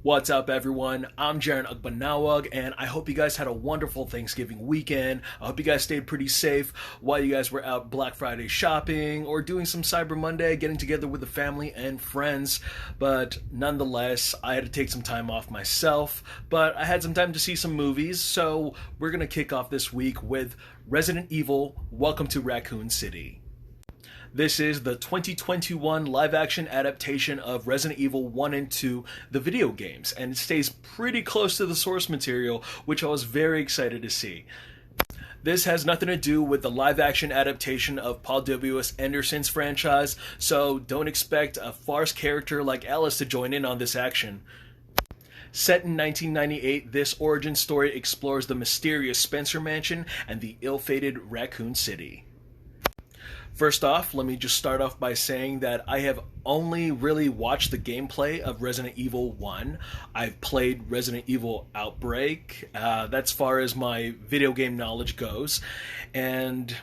What's up, everyone? I'm Jaren and I hope you guys had a wonderful Thanksgiving weekend. I hope you guys stayed pretty safe while you guys were out Black Friday shopping or doing some Cyber Monday, getting together with the family and friends. But nonetheless, I had to take some time off myself, but I had some time to see some movies, so we're going to kick off this week with Resident Evil: Welcome to Raccoon City. This is the 2021 live-action adaptation of Resident Evil 1 and 2, the video games, and it stays pretty close to the source material, which I was very excited to see. This has nothing to do with the live-action adaptation of Paul W.S. Anderson's franchise, so don't expect a farce character like Alice to join in on this action. Set in 1998, this origin story explores the mysterious Spencer Mansion and the ill-fated Raccoon City. First off, let me just start off by saying that I have only really watched the gameplay of Resident Evil 1. I've played Resident Evil Outbreak. That's far as my video game knowledge goes. And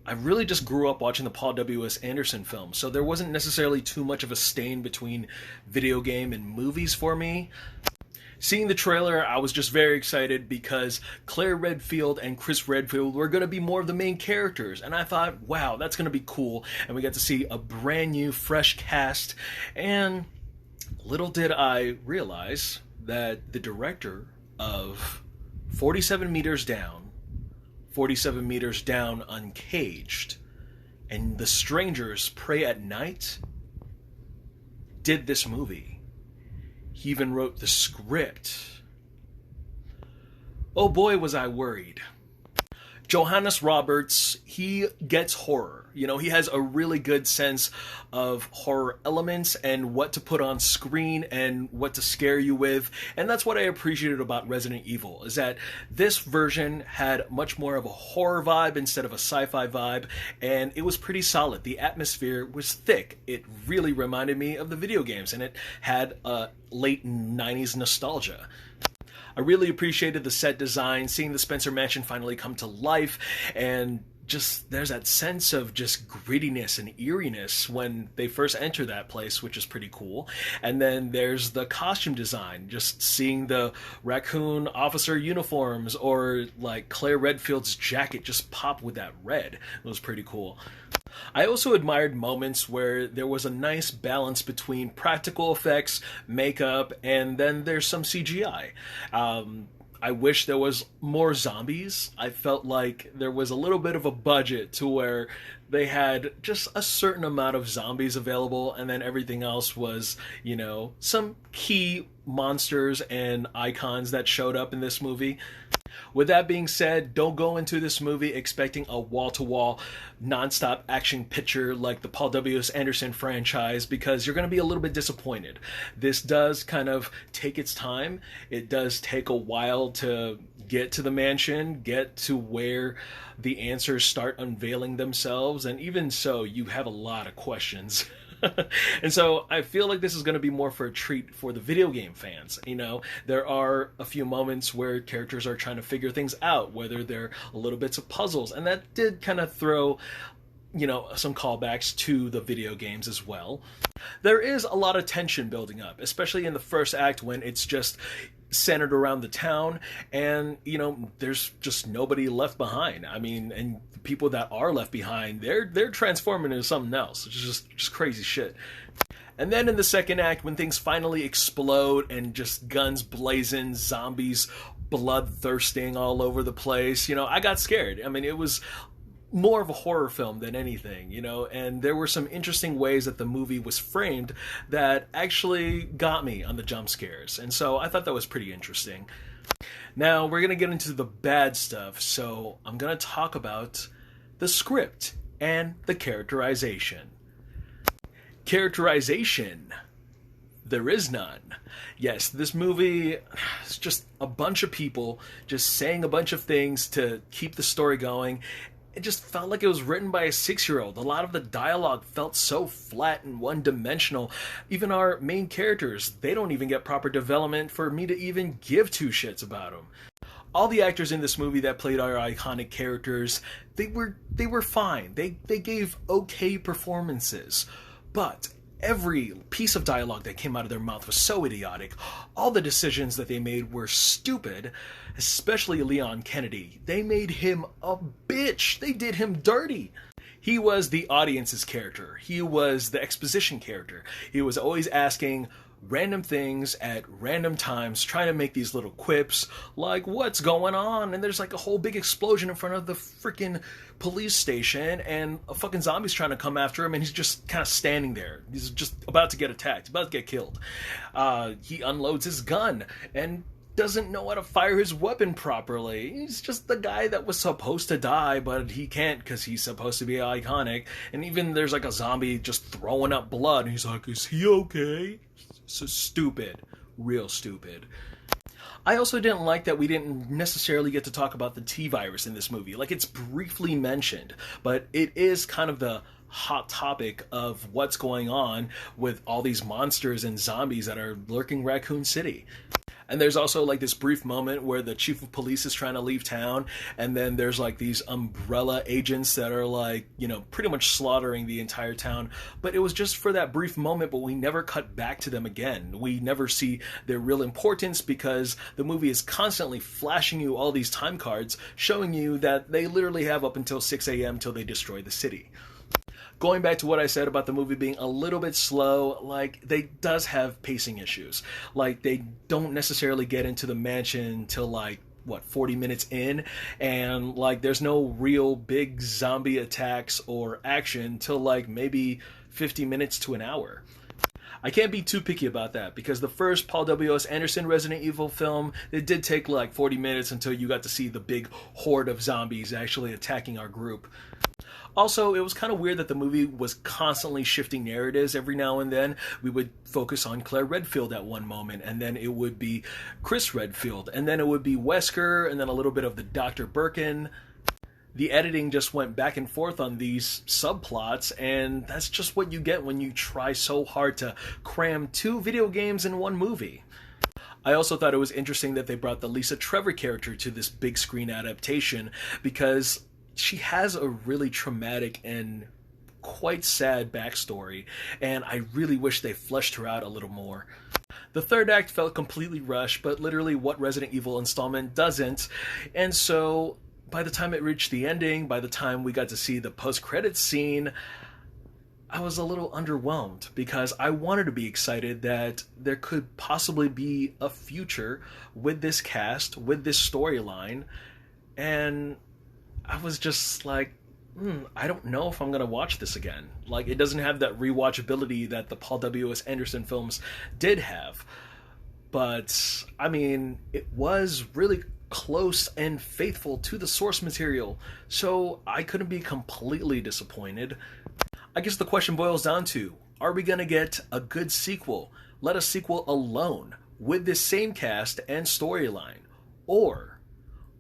I really just grew up watching the Paul W.S. Anderson films, so there wasn't necessarily too much of a stain between video game and movies for me. Seeing the trailer, I was just very excited because Claire Redfield and Chris Redfield were going to be more of the main characters, and I thought, wow, that's going to be cool, and we got to see a brand new, fresh cast, and little did I realize that the director of 47 Meters Down, 47 Meters Down Uncaged, and The Strangers Pray at Night did this movie. He even wrote the script. Oh boy, was I worried. Johannes Roberts, he gets horror. You know, he has a really good sense of horror elements and what to put on screen and what to scare you with. And that's what I appreciated about Resident Evil, is that this version had much more of a horror vibe instead of a sci-fi vibe, and it was pretty solid. The atmosphere was thick. It really reminded me of the video games, and it had a late 90s nostalgia. I really appreciated the set design, seeing the Spencer Mansion finally come to life, and just there's that sense of just grittiness and eeriness when they first enter that place, which is pretty cool. And then there's the costume design, just seeing the raccoon officer uniforms or like Claire Redfield's jacket just pop with that red. It was pretty cool. I also admired moments where there was a nice balance between practical effects, makeup, and then there's some CGI. I wish there was more zombies. I felt like there was a little bit of a budget to where they had just a certain amount of zombies available, and then everything else was, you know, some key monsters and icons that showed up in this movie. With that being said, don't go into this movie expecting a wall-to-wall, non-stop action picture like the Paul W.S. Anderson franchise, because you're going to be a little bit disappointed. This does kind of take its time. It does take a while to get to the mansion, get to where the answers start unveiling themselves, and even so, you have a lot of questions. And so I feel like this is going to be more for a treat for the video game fans. You know, there are a few moments where characters are trying to figure things out, whether they're a little bits of puzzles, and that did kind of throw, you know, some callbacks to the video games as well. There is a lot of tension building up, especially in the first act when it's just centered around the town, and you know, there's just nobody left behind. I mean, and the people that are left behind, they're transforming into something else. It's just crazy shit. And then in the second act, when things finally explode and just guns blazing, zombies bloodthirsting all over the place, you know, I got scared. I mean, it was more of a horror film than anything, you know, and there were some interesting ways that the movie was framed that actually got me on the jump scares, and so I thought that was pretty interesting. Now, we're going to get into the bad stuff, so I'm going to talk about the script and the characterization. Characterization. There is none. Yes, this movie is just a bunch of people just saying a bunch of things to keep the story going. It just felt like it was written by a 6-year-old. A lot of the dialogue felt so flat and one-dimensional. Even our main characters, they don't even get proper development for me to even give two shits about them. All the actors in this movie that played our iconic characters, they were fine. They gave okay performances. But Every piece of dialogue that came out of their mouth was so idiotic. All the decisions that they made were stupid, especially Leon Kennedy. They made him a bitch. They did him dirty. He was the audience's character. He was the exposition character. He was always asking random things at random times, trying to make these little quips like, what's going on? And there's like a whole big explosion in front of the freaking police station, and a fucking zombie's trying to come after him, and he's just kind of standing there. He's just about to get attacked, about to get killed. He unloads his gun and doesn't know how to fire his weapon properly. He's just the guy that was supposed to die, but he can't because he's supposed to be iconic. And even there's like a zombie just throwing up blood, and he's like, is he okay? So stupid. Real stupid. I also didn't like that we didn't necessarily get to talk about the T-virus in this movie. Like, it's briefly mentioned, but it is kind of the hot topic of what's going on with all these monsters and zombies that are lurking Raccoon City. And there's also like this brief moment where the chief of police is trying to leave town, and then there's like these umbrella agents that are like, you know, pretty much slaughtering the entire town. But it was just for that brief moment, but we never cut back to them again. We never see their real importance because the movie is constantly flashing you all these time cards, showing you that they literally have up until 6 a.m. till they destroy the city. Going back to what I said about the movie being a little bit slow, like, they does have pacing issues. Like, they don't necessarily get into the mansion till, like, 40 minutes in, and, like, there's no real big zombie attacks or action till, like, maybe 50 minutes to an hour. I can't be too picky about that, because the first Paul W.S. Anderson Resident Evil film, it did take, like, 40 minutes until you got to see the big horde of zombies actually attacking our group. Also, it was kind of weird that the movie was constantly shifting narratives. Every now and then, we would focus on Claire Redfield at one moment, and then it would be Chris Redfield, and then it would be Wesker, and then a little bit of the Dr. Birkin. The editing just went back and forth on these subplots, and that's just what you get when you try so hard to cram 2 video games in one movie. I also thought it was interesting that they brought the Lisa Trevor character to this big screen adaptation, because she has a really traumatic and quite sad backstory, and I really wish they fleshed her out a little more. The third act felt completely rushed, but literally what Resident Evil installment doesn't, and so by the time it reached the ending, by the time we got to see the post-credits scene, I was a little underwhelmed, because I wanted to be excited that there could possibly be a future with this cast, with this storyline, and I was just like, I don't know if I'm going to watch this again. Like, it doesn't have that rewatchability that the Paul W.S. Anderson films did have. But, I mean, it was really close and faithful to the source material, so I couldn't be completely disappointed. I guess the question boils down to, are we going to get a good sequel, let a sequel alone, with this same cast and storyline? Or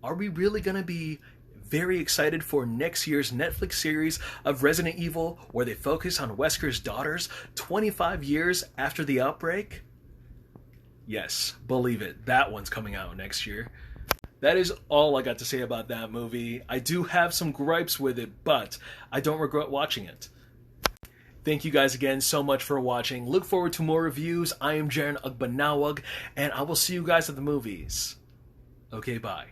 are we really going to be very excited for next year's Netflix series of Resident Evil, where they focus on Wesker's daughters 25 years after the outbreak? Yes, believe it, that one's coming out next year. That is all I got to say about that movie. I do have some gripes with it, but I don't regret watching it. Thank you guys again so much for watching. Look forward to more reviews. I am Jaren Ugbanawag, and I will see you guys at the movies. Okay, bye.